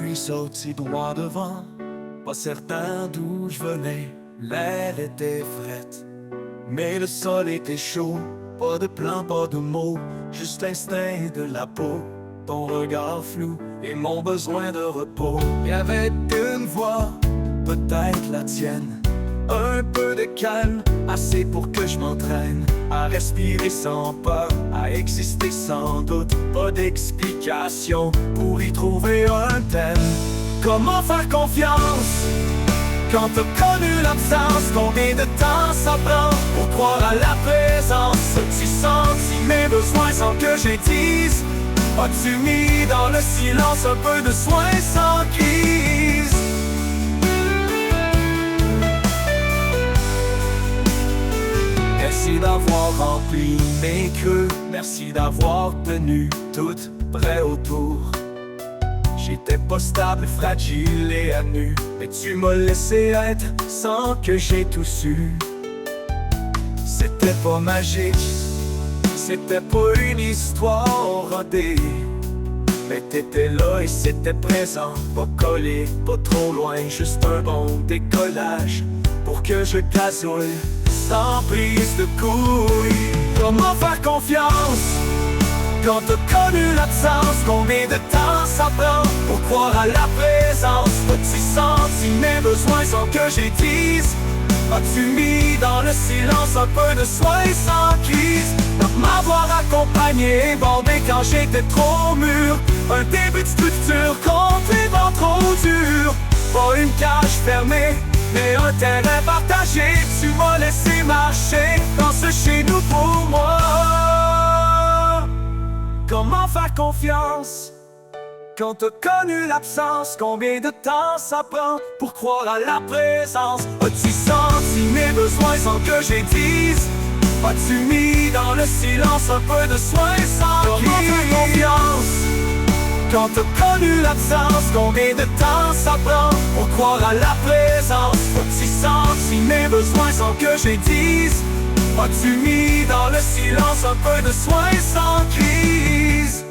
suis sorti droit devant, pas certain d'où je venais. L'air était frais, mais le sol était chaud. Pas de plan, pas de mots, juste l'instinct de la peau. Ton regard flou et mon besoin de repos. Il y avait une voix, peut-être la tienne. Un peu de calme, assez pour que je m'entraîne à respirer sans peur, à exister sans doute. Pas d'explication pour y trouver un thème. Comment faire confiance quand t'as connu l'absence? Combien de temps ça prend pour croire à la présence? As-tu senti mes besoins sans que je dise? As-tu mis dans le silence un peu de soin sans crise? Merci d'avoir rempli mes creux, merci d'avoir tenu tout près autour. J'étais pas stable, fragile et à nu, mais tu m'as laissé être sans que j'aie tout su. C'était pas magique, c'était pas une histoire rodée, mais t'étais là et c'était présent, pas collé, pas trop loin, juste un bon décollage pour que je gazouille sans prise de couilles. Comment faire confiance quand t'as connu l'absence? Combien de temps ça prend pour croire à la présence? As-tu senti mes besoins sans que je dise? As-tu mis dans le silence un peu de soin sans crise? Pour m'avoir accompagné, bandé quand j'étais trop mûr. Un début de structure contre les vents trop durs. Pas une cage fermée, mais un terrain partagé. Tu m'as laissé marcher dans ce chez nous pour moi. Comment faire confiance quand t'as connu l'absence? Combien de temps ça prend pour croire à la présence? As-tu senti mes besoins sans que je dise? As-tu mis dans le silence un peu de soin sans crise? Comment faire confiance quand t'as connu l'absence? Combien de temps ça prend pour croire à la présence? As-tu senti mes besoins sans que je dise? As-tu mis dans le silence un peu de soin sans crise?